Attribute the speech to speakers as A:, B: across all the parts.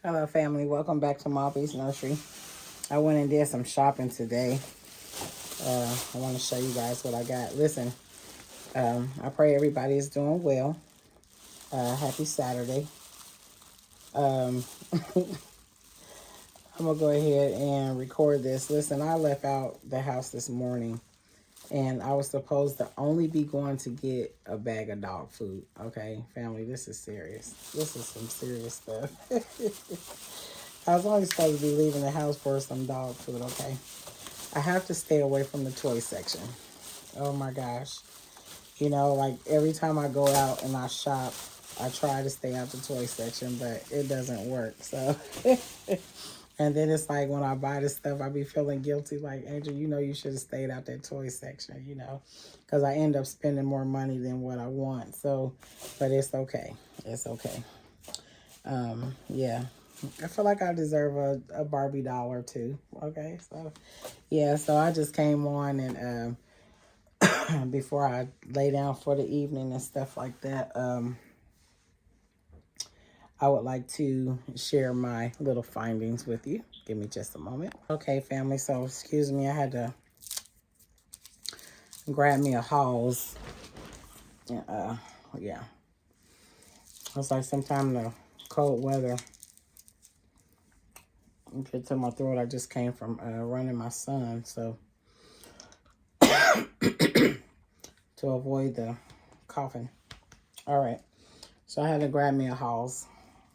A: Hello, family. Welcome back to Malby's Nursery. I went and did some shopping today. I want to show you guys what I got. Listen, I pray everybody is doing well. Happy Saturday. Um, I'm going to go ahead and record this. Listen, I left out the house this morning, and I was supposed to only be going to get a bag of dog food. Okay, family, this is serious. This is some serious stuff. I was only supposed to be leaving the house for some dog food, okay? I have to stay away from the toy section. Oh my gosh. You know, like every time I go out and I shop, I try to stay out the toy section, but it doesn't work. So, and then it's like when I buy this stuff, I be feeling guilty. Like, Angel, you know, you should have stayed out that toy section, you know, because I end up spending more money than what I want. So, but it's okay. It's okay. Yeah. I feel like I deserve a Barbie doll or two. Okay, so yeah, so I just came on and before I lay down for the evening and stuff like that, I would like to share my little findings with you. Give me just a moment. Okay, family, so excuse me, I had to grab me a Halls. Yeah, it's like sometime the cold weather get to my throat. I just came from running my son, so to avoid the coughing. All right, so I had to grab me a Halls.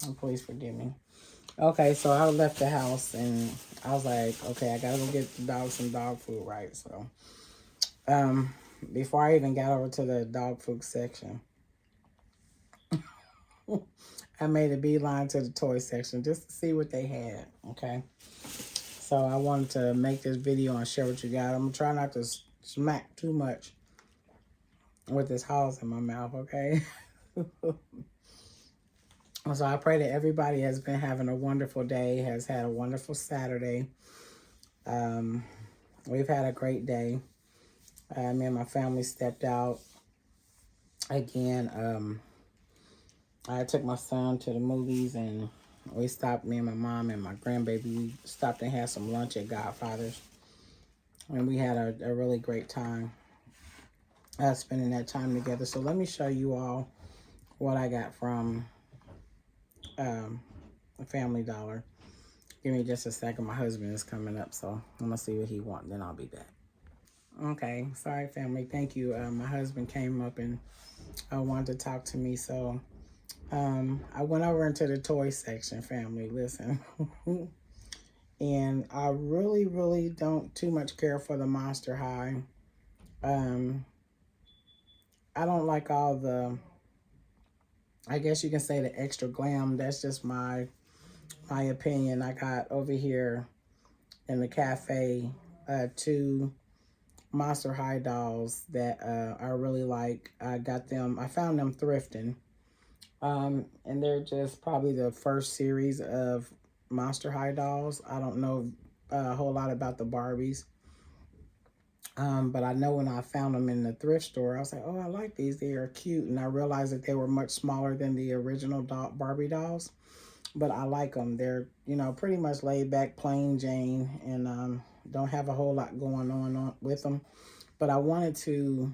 A: And please forgive me. Okay, so I left the house and I was like, okay, I gotta go get the dog some dog food, right? So, before I even got over to the dog food section, I made a beeline to the toy section just to see what they had, okay? So I wanted to make this video and share what you got. I'm gonna try not to smack too much with this house in my mouth, okay? So I pray that everybody has been having a wonderful day, has had a wonderful Saturday. We've had a great day. Me and my family stepped out again. I took my son to the movies and we stopped, me and my mom and my grandbaby, we stopped and had some lunch at Godfather's. And we had a really great time spending that time together. So let me show you all what I got from Family Dollar. Give me just a second. My husband is coming up, so I'm going to see what he wants, then I'll be back. Okay, sorry, family. Thank you. My husband came up and wanted to talk to me, so I went over into the toy section, family. Listen. And I really, really don't too much care for the Monster High. I don't like all the, I guess you can say, the extra glam. That's just my opinion. I got over here in the cafe 2 Monster High dolls that I really like. I found them thrifting. And they're just probably the first series of Monster High dolls. I don't know a whole lot about the Barbies. But I know when I found them in the thrift store, I was like, oh, I like these. They are cute. And I realized that they were much smaller than the original Barbie dolls. But I like them. They're, you know, pretty much laid back, plain Jane, and don't have a whole lot going on with them. But I wanted to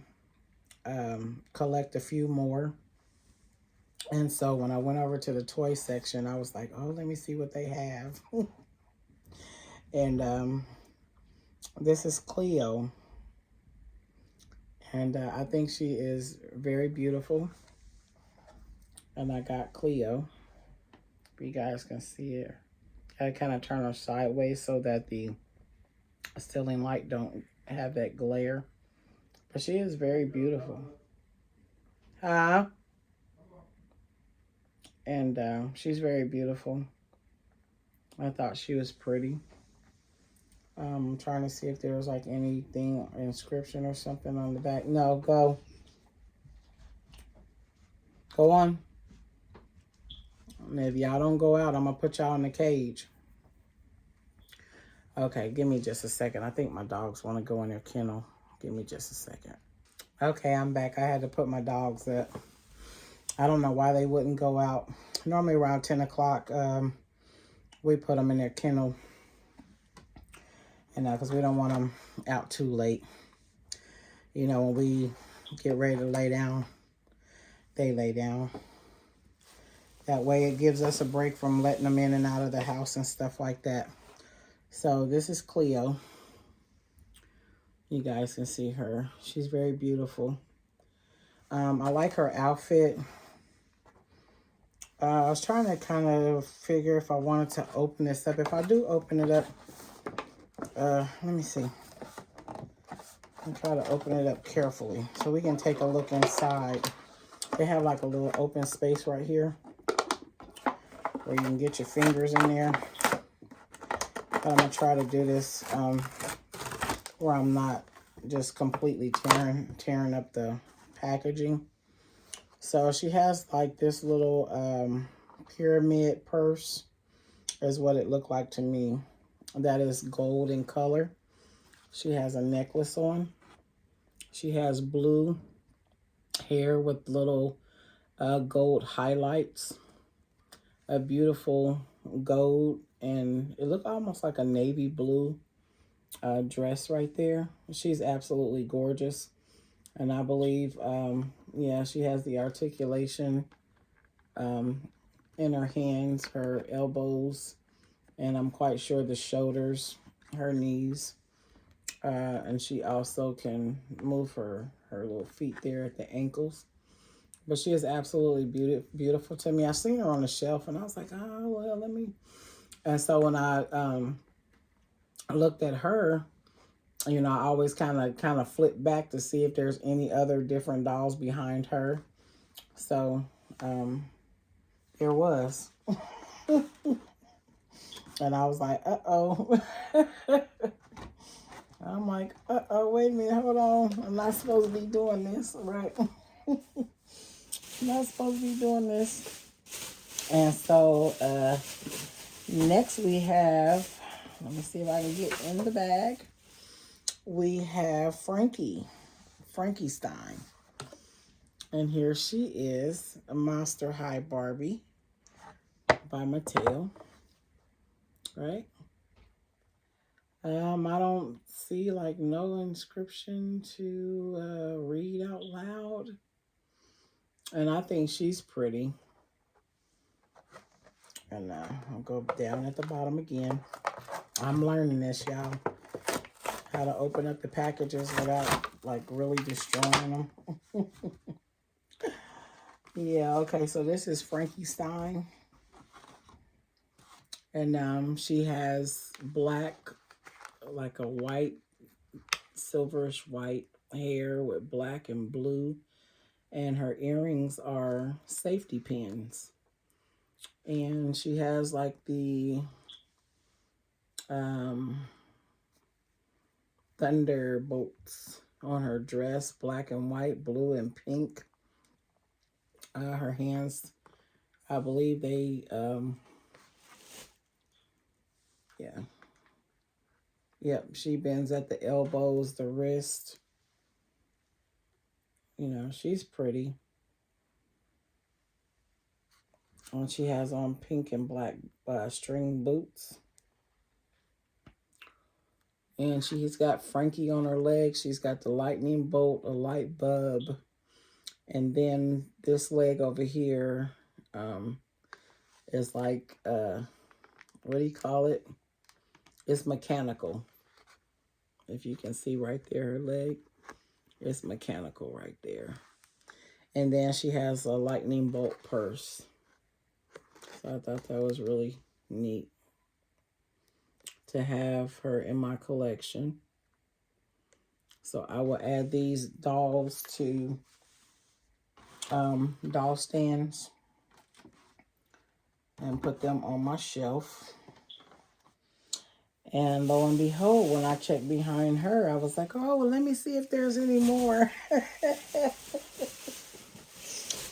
A: collect a few more. And so when I went over to the toy section, I was like, oh, let me see what they have. And this is Cleo. And I think she is very beautiful. And I got Cleo. If you guys can see it. I kind of turn her sideways so that the ceiling light don't have that glare. But she is very beautiful. And she's very beautiful. I thought she was pretty. I'm trying to see if there was like anything, inscription or something on the back. No, go. Go on. And if y'all don't go out, I'm going to put y'all in the cage. Okay, give me just a second. I think my dogs want to go in their kennel. Give me just a second. Okay, I'm back. I had to put my dogs up. I don't know why they wouldn't go out. Normally around 10 o'clock, we put them in their kennel. And because we don't want them out too late. You know, when we get ready to lay down, they lay down. That way it gives us a break from letting them in and out of the house and stuff like that. So this is Cleo. You guys can see her. She's very beautiful. I like her outfit. I was trying to kind of figure if I wanted to open this up. If I do open it up, let me see. I'll try to open it up carefully so we can take a look inside. They have like a little open space right here where you can get your fingers in there. But I'm going to try to do this where I'm not just completely tearing up the packaging. So she has like this little pyramid purse is what it looked like to me. That is gold in color. She has a necklace on. She has blue hair with little gold highlights. A beautiful gold, and it looked almost like a navy blue dress right there. She's absolutely gorgeous. And I believe, yeah, she has the articulation in her hands, her elbows, and I'm quite sure the shoulders, her knees. And she also can move her little feet there at the ankles. But she is absolutely beautiful to me. I seen her on the shelf, and I was like, oh, well, let me. And so when I looked at her, you know, I always kind of flip back to see if there's any other different dolls behind her. So there was. And I was like, uh-oh. I'm like, uh-oh, wait a minute, hold on. I'm not supposed to be doing this, right? Not supposed to be doing this. And so next we have, let me see if I can get in the bag. We have Frankie Stein. And here she is, a Monster High Barbie by Mattel. Right? I don't see like no inscription to read out loud. And I think she's pretty. And I'll go down at the bottom again. I'm learning this, y'all. How to open up the packages without like really destroying them. Yeah, okay, so this is Frankie Stein. And she has black, like a white, silverish white hair with black and blue. And her earrings are safety pins. And she has like the thunderbolts on her dress, black and white, blue and pink. Her hands, I believe they, yeah. Yep, she bends at the elbows, the wrist. You know, she's pretty. And she has on pink and black string boots. And she's got Frankie on her leg. She's got the lightning bolt, a light bulb. And then this leg over here is like, what do you call it? It's mechanical. If you can see right there, her leg. It's mechanical right there. And then she has a lightning bolt purse. So I thought that was really neat to have her in my collection. So I will add these dolls to doll stands and put them on my shelf. And lo and behold, when I checked behind her, I was like, oh, well, let me see if there's any more.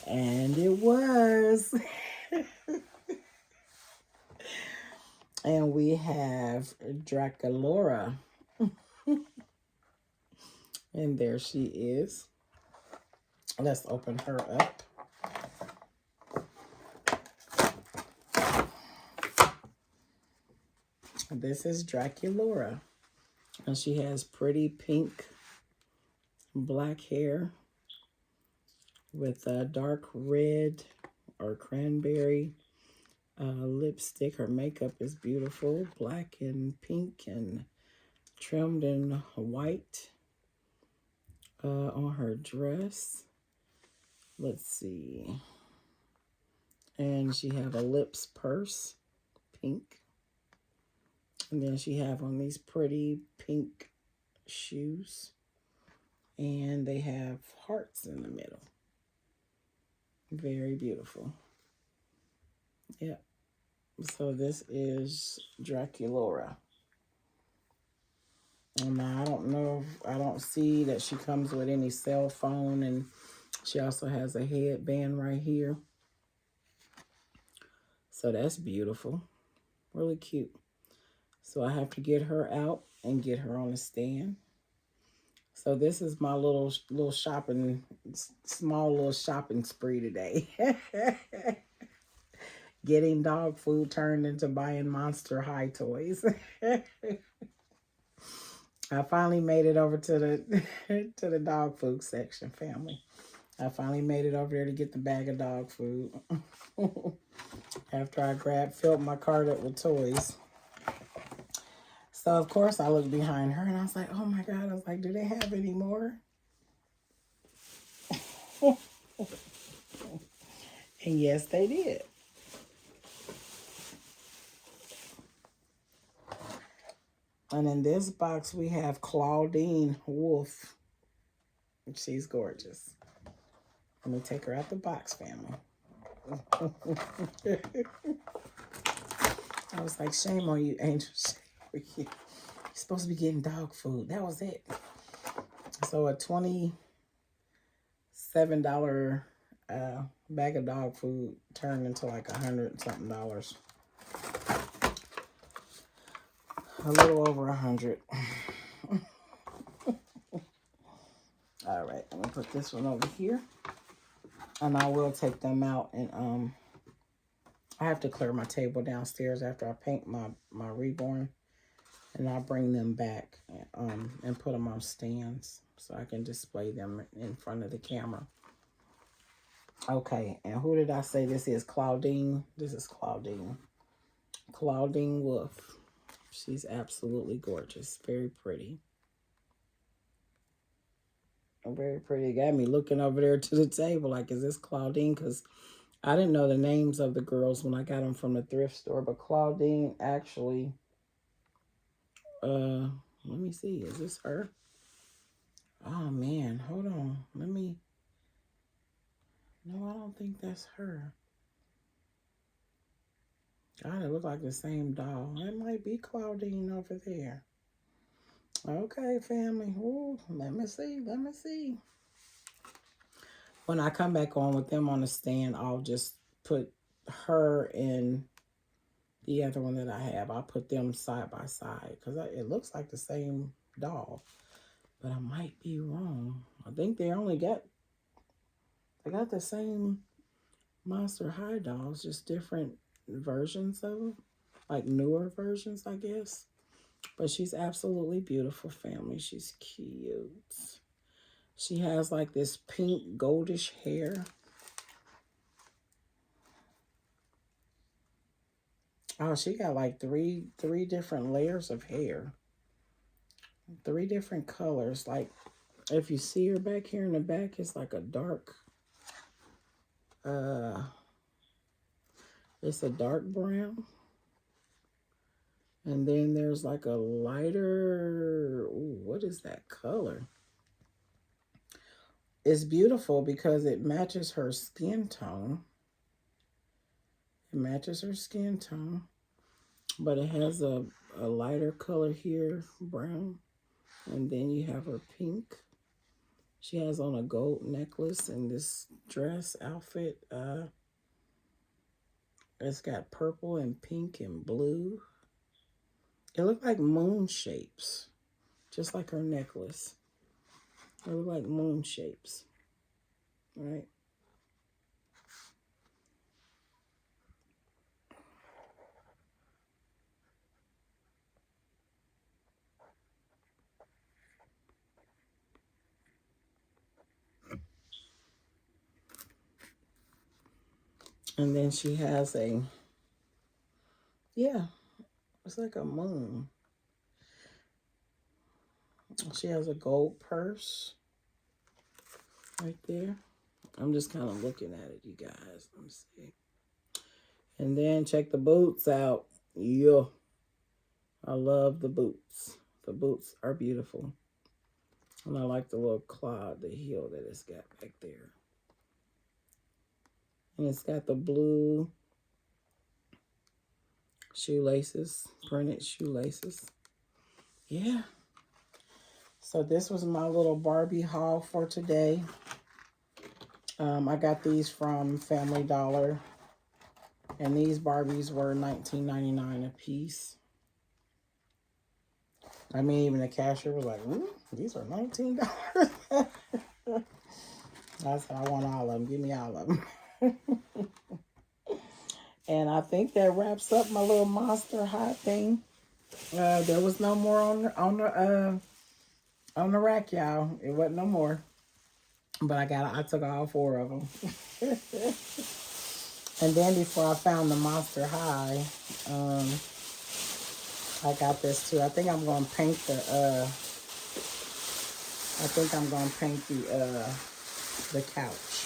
A: And it was. And we have Draculaura. And there she is. Let's open her up. This is Draculaura. And she has pretty pink, black hair with a dark red or cranberry lipstick. Her makeup is beautiful, black and pink and trimmed in white on her dress. Let's see. And she have a lips purse, pink. And then she have on these pretty pink shoes. And they have hearts in the middle. Very beautiful. Yep. So this is Draculaura. And I don't know, I don't see that she comes with any cell phone, and she also has a headband right here. So that's beautiful. Really cute. So I have to get her out and get her on the stand. So this is my little shopping, small little shopping spree today. Getting dog food turned into buying Monster High toys. I finally made it over to the to the dog food section, family. I finally made it over there to get the bag of dog food. After I filled my cart up with toys. So of course I looked behind her and I was like, oh my God. I was like, do they have any more? And yes, they did. And in this box, we have Claudine Wolf. She's gorgeous. Let me take her out the box, family. I was like, shame on you, Angel. Shame on you. You're supposed to be getting dog food. That was it. So a $27 bag of dog food turned into like $100 something. A little over 100. All right, I'm gonna put this one over here, and I will take them out. And I have to clear my table downstairs after I paint my reborn, and I'll bring them back and put them on stands so I can display them in front of the camera. Okay, and who did I say this is? Claudine. This is Claudine. Claudine Wolf. She's absolutely gorgeous. Very pretty. Very pretty. Got me looking over there to the table like, is this Claudine? Because I didn't know the names of the girls when I got them from the thrift store. But Claudine actually, let me see. Is this her? Oh, man. Hold on. No, I don't think that's her. God, it look like the same doll. It might be Claudine over there. Okay, family. Ooh, let me see. When I come back on with them on the stand, I'll just put her and the other one that I have. I'll put them side by side because it looks like the same doll. But I might be wrong. I think they got the same Monster High dolls, just different versions of them. Like newer versions, I guess. But she's absolutely beautiful, family. She's cute. She has like this pink goldish hair. Oh, she got like three different layers of hair. 3 different colors. Like if you see her back here in the back, it's like a dark it's a dark brown. And then there's like a lighter, ooh, what is that color? It's beautiful because it matches her skin tone. It matches her skin tone. But it has a lighter color here, brown. And then you have her pink. She has on a gold necklace and this dress outfit. It's got purple and pink and blue. It looked like moon shapes, just like her necklace. It looked like moon shapes, right? And then she has a, yeah, it's like a moon. She has a gold purse right there. I'm just kind of looking at it, you guys. Let me see. And then check the boots out. Yeah, I love the boots. The boots are beautiful. And I like the little clod, the heel that it's got back there. And it's got the blue shoelaces, printed shoelaces. Yeah. So this was my little Barbie haul for today. I got these from Family Dollar. And these Barbies were $19.99 a piece. I mean, even the cashier was like, ooh, these are $19. I said, I want all of them. Give me all of them. And I think that wraps up my little Monster High thing. There was no more on the rack, y'all. It wasn't no more. But I took all 4 of them. And then before I found the Monster High, I got this too. I think I'm gonna paint the couch.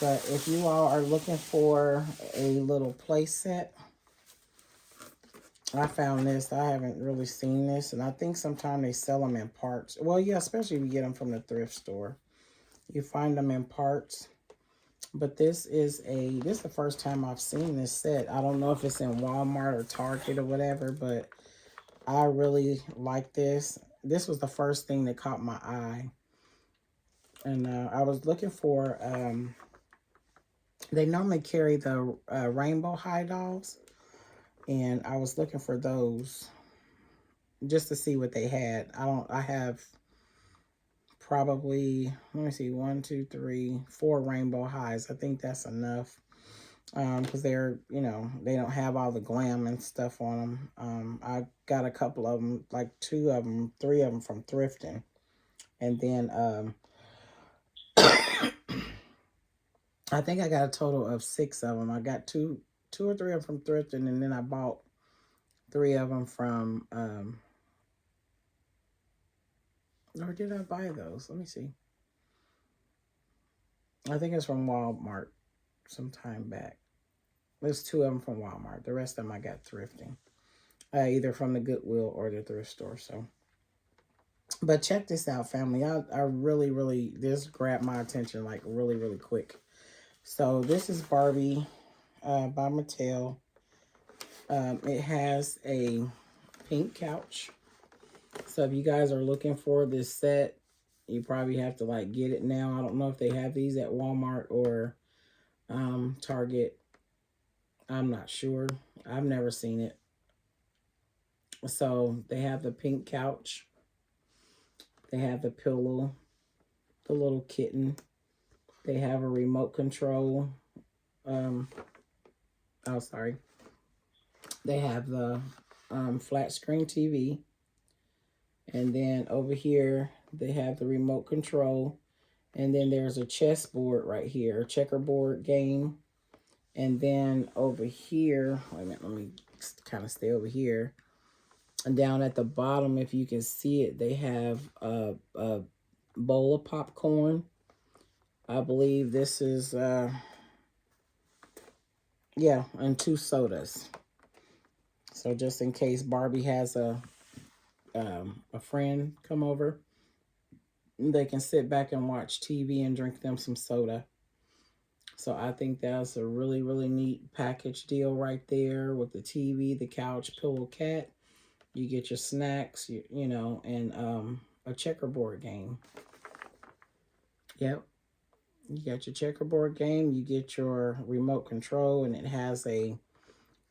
A: But if you all are looking for a little play set, I found this. I haven't really seen this, and I think sometimes they sell them in parts. Well, yeah, especially if you get them from the thrift store. You find them in parts. But this is the first time I've seen this set. I don't know if it's in Walmart or Target or whatever, but I really like this. This was the first thing that caught my eye. And I was looking for, they normally carry the Rainbow High dolls. And I was looking for those just to see what they had. I have probably, let me see, 1, 2, 3, 4 Rainbow Highs. I think that's enough. Because they're, you know, they don't have all the glam and stuff on them. I got a couple of them, like 2 of them, 3 of them from thrifting. And then, I think I got a total of 6 of them. I got two or 3 of them from thrifting, and then I bought 3 of them from, or did I buy those? Let me see. I think it's from Walmart some time back. There's 2 of them from Walmart. The rest of them I got thrifting. Either from the Goodwill or the thrift store. So, but check this out, family. I really, this grabbed my attention like really quick. So this is Barbie by Mattel. It has a pink couch. So if you guys are looking for this set, you probably have to like get it now. I don't know if they have these at Walmart or Target. I'm not sure. I've never seen it. So they have the pink couch. They have the pillow, the little kitten. They have a remote control. Sorry. They have the flat screen TV. And then over here, they have the remote control. And then there's a chessboard right here, a checkerboard game. And then over here, wait a minute, let me kind of stay over here. And down at the bottom, if you can see it, they have a bowl of popcorn. I believe this is, yeah, and 2 sodas. So just in case Barbie has a friend come over, they can sit back and watch TV and drink them some soda. So I think that's a really neat package deal right there with the TV, the couch, pillow, cat. You get your snacks, you know, and a checkerboard game. Yep. You got your checkerboard game. You get your remote control, and it has a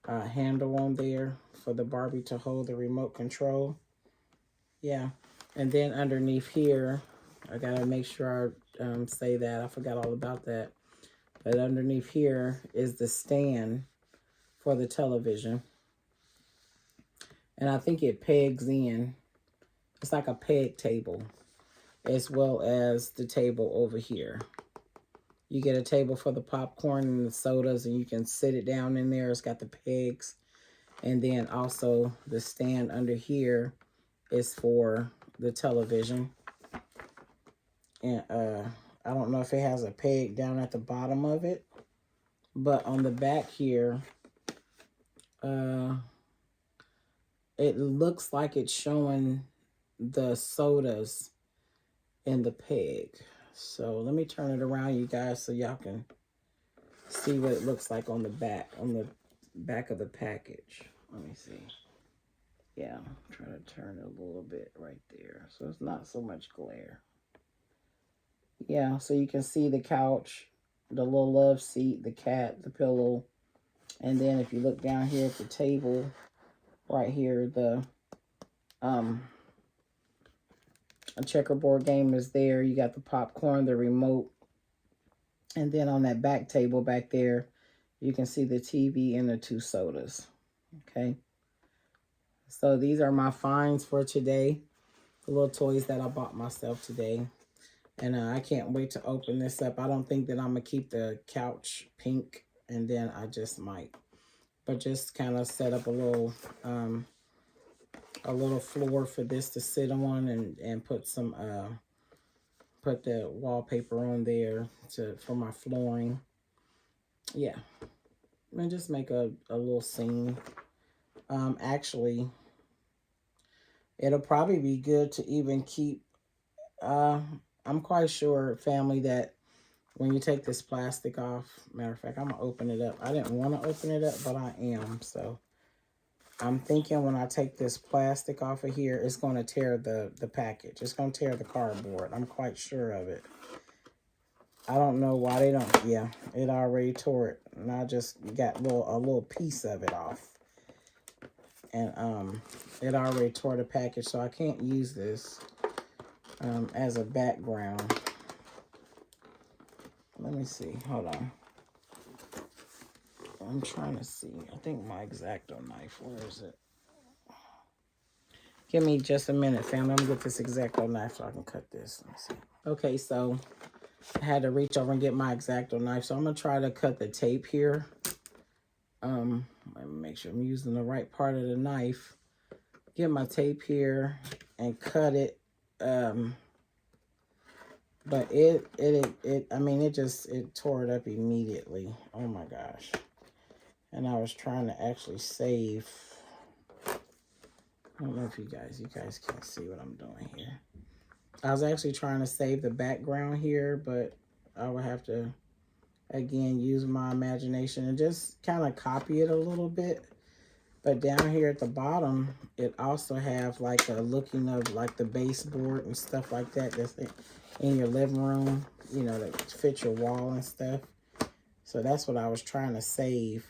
A: handle on there for the Barbie to hold the remote control. Yeah. And then underneath here, I got to make sure I say that. I forgot all about that. But underneath here is the stand for the television. And I think it pegs in. It's like a peg table, as well as the table over here. You get a table for the popcorn and the sodas, and you can sit it down in there. It's got the pegs. And then also the stand under here is for the television. And I don't know if it has a peg down at the bottom of it. But on the back here, it looks like it's showing the sodas in the peg. So let me turn it around, you guys, so y'all can see what it looks like on the back of the package. Let me see. Yeah, I'm trying to turn it a little bit right there, so it's not so much glare. Yeah, so you can see the couch, the little love seat, the cat, the pillow, and then if you look down here at the table, right here, the a checkerboard game is there. You got the popcorn, the remote, and then on that back table back there, you can see the TV and the 2 sodas. Okay, so these are my finds for today, the little toys that I bought myself today. And I can't wait to open this up. I don't think that I'm going to keep the couch pink, and then I just might. But just kind of set up a little floor for this to sit on, and put some put the wallpaper on there for my flooring. Yeah. And just make a little scene. Actually, it'll probably be good to even keep I'm quite sure, family, that when you take this plastic off, matter of fact, I'm going to open it up. I didn't want to open it up, but I am. So I'm thinking when I take this plastic off of here, it's going to tear the package. It's going to tear the cardboard. I'm quite sure of it. I don't know why they don't. Yeah, it already tore it. And I just got a little piece of it off. And it already tore the package, so I can't use this as a background. Let me see. Hold on. I'm trying to see. I think my X-Acto knife. Where is it? Give me just a minute, family. I'm going to get this X-Acto knife so I can cut this. Let me see. Okay, so I had to reach over and get my X-Acto knife. So I'm going to try to cut the tape here. Let me make sure I'm using the right part of the knife. Get my tape here and cut it. But I mean, it tore it up immediately. Oh my gosh. And I was trying to actually save. I don't know if you guys can't see what I'm doing here. I was actually trying to save the background here, but I would have to, again, use my imagination and just kind of copy it a little bit. But down here at the bottom, it also have like a looking of like the baseboard and stuff like that that's in your living room, you know, that fit your wall and stuff. So that's what I was trying to save,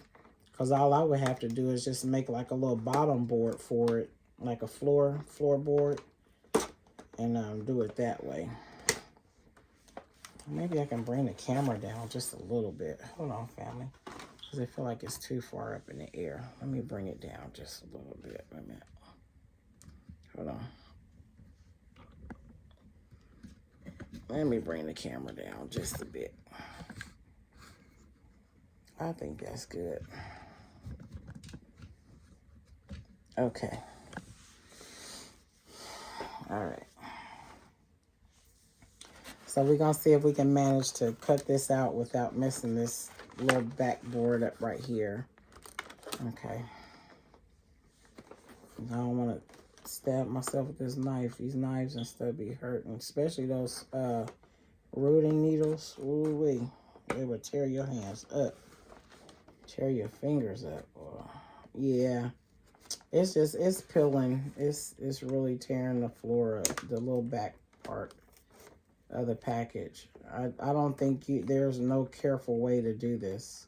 A: because all I would have to do is just make like a little bottom board for it, like a floorboard, and do it that way. Maybe I can bring the camera down just a little bit. Hold on, family, because I feel like it's too far up in the air. Let me bring it down just a little bit. Wait a minute. Hold on. Let me bring the camera down just a bit. I think that's good. Okay. All right. So we're going to see if we can manage to cut this out without messing this little backboard up right here. Okay. I don't want to stab myself with this knife. These knives and stuff be hurting, especially those rooting needles. Ooh-wee. They would tear your hands up. Tear your fingers up. Yeah. It's peeling. It's really tearing the floor up, the little back part of the package. I don't think there's no careful way to do this,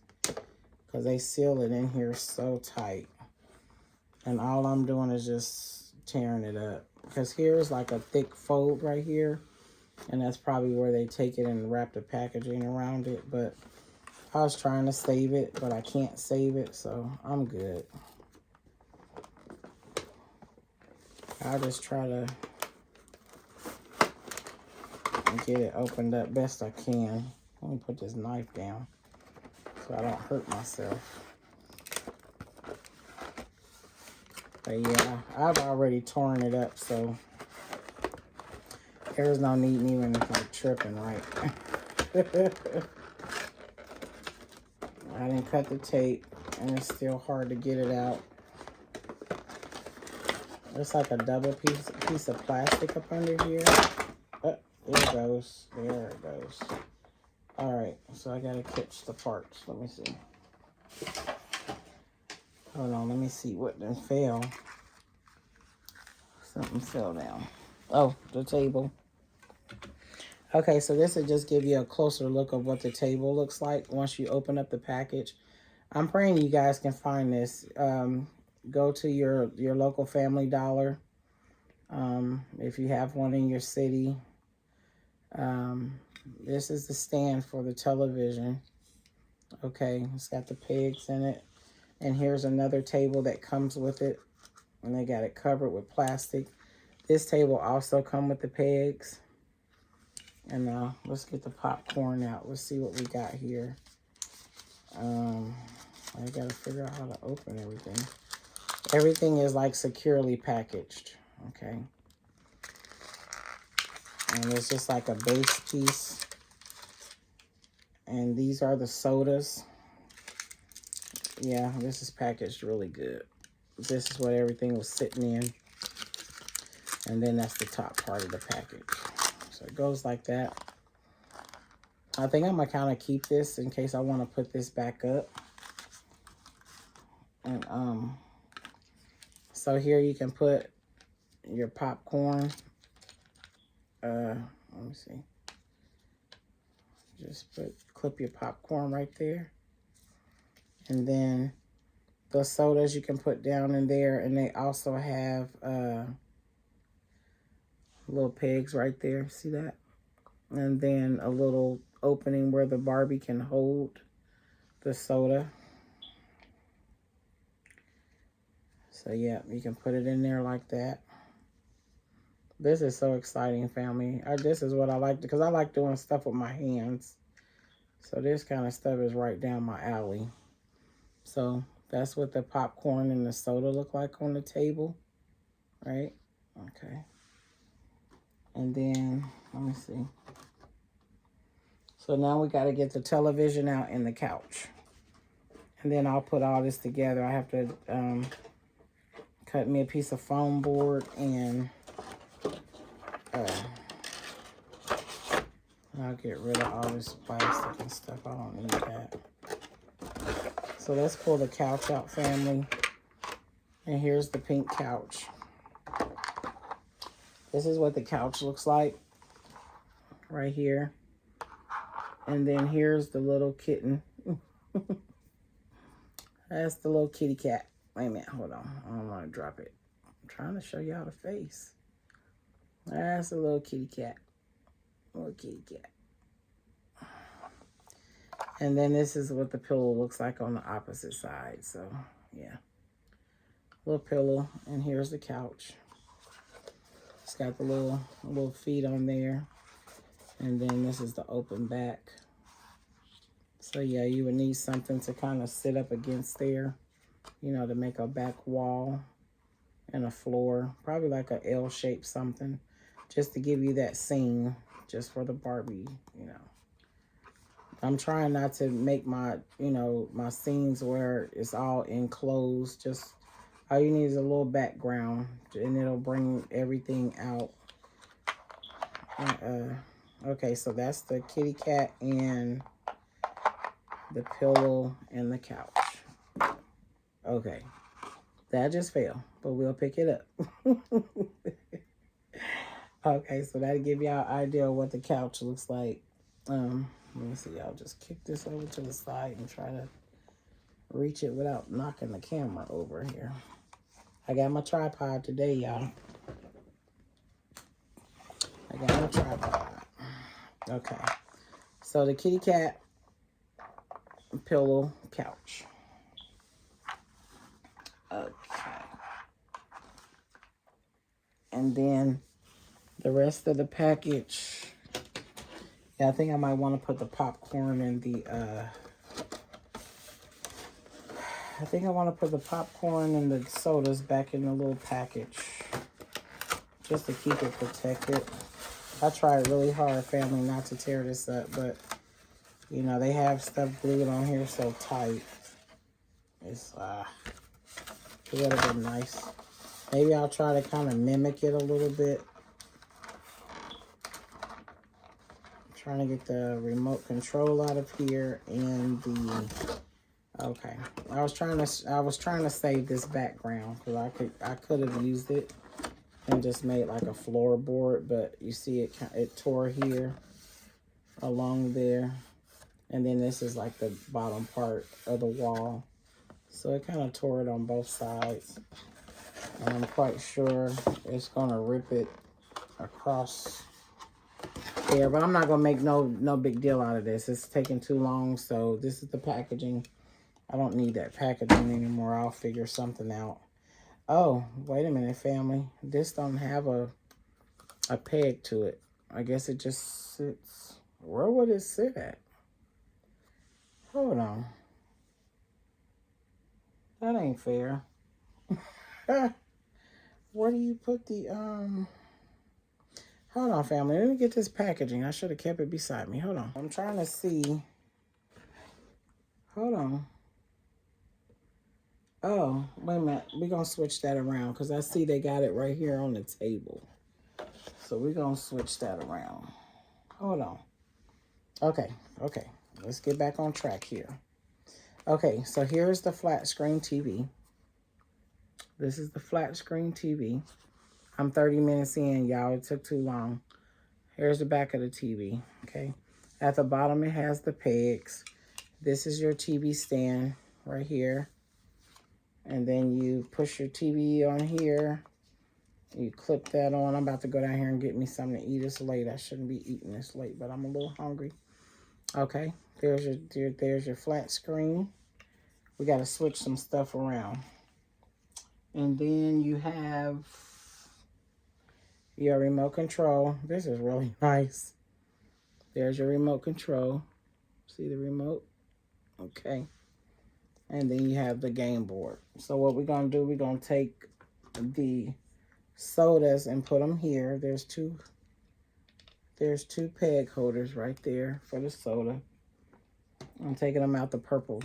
A: because they seal it in here so tight. And all I'm doing is just tearing it up, because here's like a thick fold right here, and that's probably where they take it and wrap the packaging around it. But I was trying to save it, but I can't save it, so I'm good. I'll just try to get it opened up best I can. Let me put this knife down so I don't hurt myself. But yeah, I've already torn it up, so there's no need even like tripping, right? I didn't cut the tape, and it's still hard to get it out. There's like a double piece of plastic up under here. Oh, there it goes. There it goes. All right, so I gotta catch the parts. Let me see. Hold on, let me see what then fell. Something fell down. Oh, the table. Okay, so this will just give you a closer look of what the table looks like once you open up the package. I'm praying you guys can find this. Go to your local Family Dollar. If you have one in your city. This is the stand for the television. Okay, it's got the pegs in it. And here's another table that comes with it. And they got it covered with plastic. This table also comes with the pegs. And let's get the popcorn out. Let's see what we got here. I gotta figure out how to open everything. Everything is like securely packaged. Okay. And it's just like a base piece. And these are the sodas. Yeah, this is packaged really good. This is what everything was sitting in. And then that's the top part of the package. So it goes like that. I think I'm going to kind of keep this in case I want to put this back up. And so here you can put your popcorn. Let me see. Just clip your popcorn right there. And then the sodas you can put down in there. And they also have little pegs right there. See that? And then a little opening where the Barbie can hold the soda. So yeah, you can put it in there like that. This is so exciting, family. This is what I like, because I like doing stuff with my hands. So this kind of stuff is right down my alley. So that's what the popcorn and the soda look like on the table, right? Okay. And then, let me see. So now we got to get the television out and the couch. And then I'll put all this together. I have to cut me a piece of foam board and I'll get rid of all this plastic and stuff. I don't need that. So let's pull the couch out, family. And here's the pink couch. This is what the couch looks like right here. And then here's the little kitten. That's the little kitty cat. Wait a minute, hold on. I don't want to drop it. I'm trying to show y'all the face. That's a little kitty cat. Little kitty cat. And then this is what the pillow looks like on the opposite side. So, yeah. Little pillow. And here's the couch. It's got the little feet on there. And then this is the open back. So, yeah, you would need something to kind of sit up against there. You know, to make a back wall and a floor. Probably like a L-shaped something. Just to give you that scene. Just for the Barbie, you know. I'm trying not to make my, my scenes where it's all enclosed. Just all you need is a little background and it'll bring everything out. Okay, so that's the kitty cat and the pillow and the couch. Okay, that just fell, but we'll pick it up. Okay, so that'll give y'all an idea of what the couch looks like. Let me see, I'll just kick this over to the side and try to reach it without knocking the camera over here. I got my tripod today, y'all. I got my tripod. Okay. So the kitty cat, pillow, couch. Okay. And then the rest of the package Yeah, I think I might want to put the popcorn in the, I think I want to put the popcorn and the sodas back in the little package. Just to keep it protected. I tried really hard, family, not to tear this up, but, you know, they have stuff glued on here so tight. It's, it would have been nice. Maybe I'll try to kind of mimic it a little bit. I'm trying to get the remote control out of here and the, okay. I was trying to save this background because I could have used it and just made like a floorboard, but you see it tore here along there. And then this is like the bottom part of the wall. So it kind of tore it on both sides. And I'm quite sure it's gonna rip it across there, but I'm not gonna make no big deal out of this. It's taking too long, so this is the packaging. I don't need that packaging anymore. I'll figure something out. Oh, wait a minute, family. This don't have a peg to it. I guess it just sits. Where would it sit at? Hold on. That ain't fair. Where do you put the, hold on, family. Let me get this packaging. I should have kept it beside me. Hold on. I'm trying to see. Hold on. Oh, wait a minute. We're going to switch that around because I see they got it right here on the table. So we're going to switch that around. Hold on. Okay. Let's get back on track here. Okay, so here's the flat screen TV. This is the flat screen TV. I'm 30 minutes in, y'all. It took too long. Here's the back of the TV, okay? At the bottom, it has the pegs. This is your TV stand right here. And then you push your TV on here. You clip that on. I'm about to go down here and get me something to eat. It's late. I shouldn't be eating this late, but I'm a little hungry. Okay, there's your flat screen. We got to switch some stuff around. And then you have your remote control. This is really nice. There's your remote control. See the remote? Okay. And then you have the game board. So what we're going to do, we're going to take the sodas and put them here. There's two peg holders right there for the soda. I'm taking them out the purple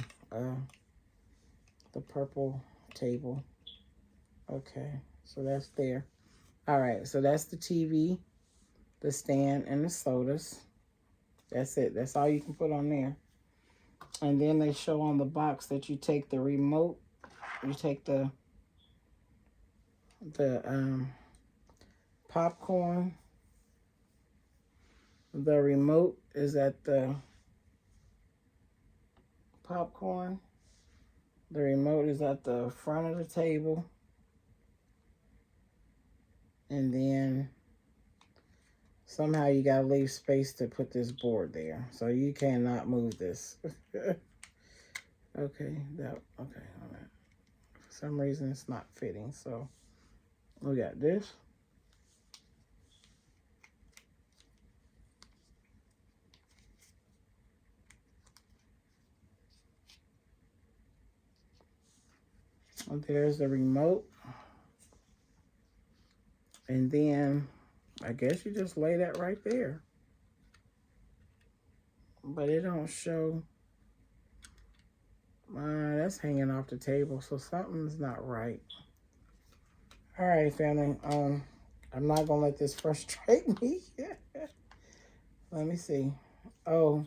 A: table. Okay, so that's there. All right, so that's the TV, the stand, and the sodas. That's it. That's all you can put on there. And then they show on the box that you take the remote, you take the popcorn. The remote is at the popcorn. The remote is at the front of the table. And then somehow you gotta leave space to put this board there. So you cannot move this. Okay, all right. For some reason it's not fitting, so we got this. And there's the remote. And then I guess you just lay that right there. But it don't show. That's hanging off the table, so something's not right. All right, family. I'm not gonna let this frustrate me. Let me see. Oh,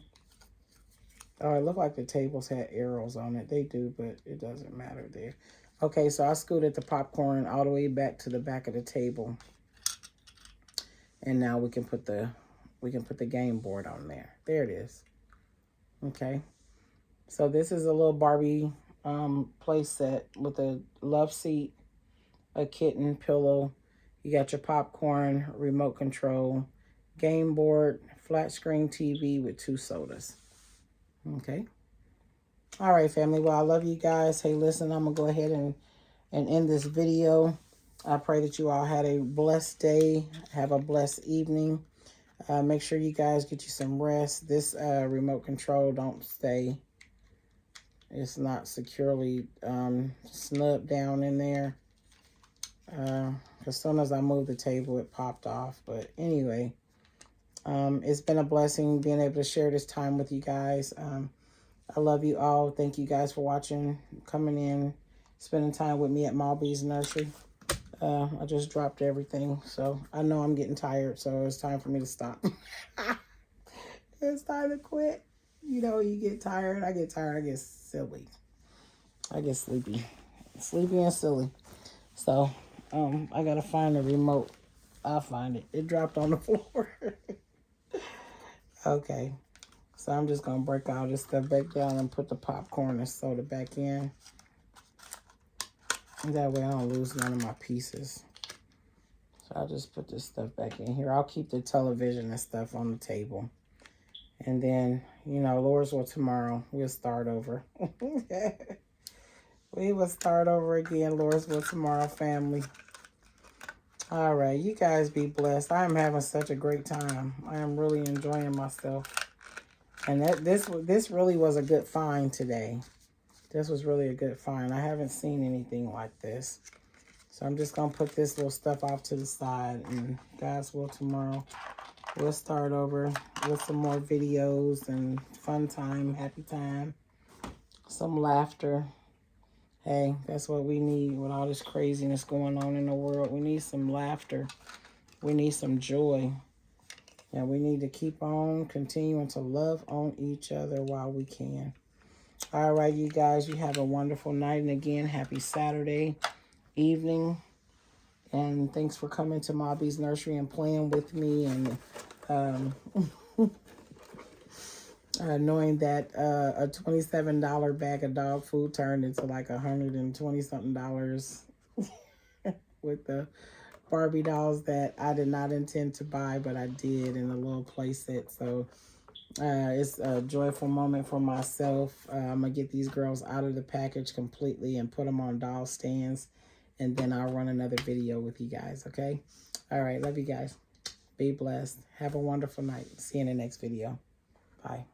A: it looked like the tables had arrows on it. They do, but it doesn't matter there. Okay, so I scooted the popcorn all the way back to the back of the table. And now we can put the game board on there. There it is. Okay. So this is a little Barbie play set with a love seat, a kitten, pillow. You got your popcorn, remote control, game board, flat screen TV with 2 sodas. Okay. All right, family. Well, I love you guys. Hey, listen, I'm going to go ahead and end this video. I pray that you all had a blessed day. Have a blessed evening. Make sure you guys get you some rest. This remote control don't stay. It's not securely snubbed down in there. As soon as I moved the table, it popped off. But anyway, it's been a blessing being able to share this time with you guys. I love you all. Thank you guys for watching, coming in, spending time with me at Malby's Nursery. I just dropped everything, so I know I'm getting tired, so it's time for me to stop. It's time to quit. You know, you get tired. I get tired. I get silly. I get sleepy. Sleepy and silly. So, I gotta find the remote. I'll find it. It dropped on the floor. Okay. So I'm just gonna break all this stuff back down and put the popcorn and soda back in. That way I don't lose none of my pieces. So I'll just put this stuff back in here. I'll keep the television and stuff on the table. And then, you know, Lord's will tomorrow, we'll start over. We will start over again, Lord's will tomorrow, family. All right, you guys be blessed. I am having such a great time. I am really enjoying myself. And this really was a good find today. This was really a good find. I haven't seen anything like this. So I'm just going to put this little stuff off to the side. And God's will tomorrow, we'll start over with some more videos and fun time, happy time, some laughter. Hey, that's what we need with all this craziness going on in the world. We need some laughter. We need some joy. And we need to keep on continuing to love on each other while we can. All right, you guys, you have a wonderful night. And again, happy Saturday evening. And thanks for coming to Malby's Nursery and playing with me. And knowing that a $27 bag of dog food turned into like $120-something with the Barbie dolls that I did not intend to buy, but I did in a little play set. So it's a joyful moment for myself. I'm going to get these girls out of the package completely and put them on doll stands. And then I'll run another video with you guys, okay? All right, love you guys. Be blessed. Have a wonderful night. See you in the next video. Bye.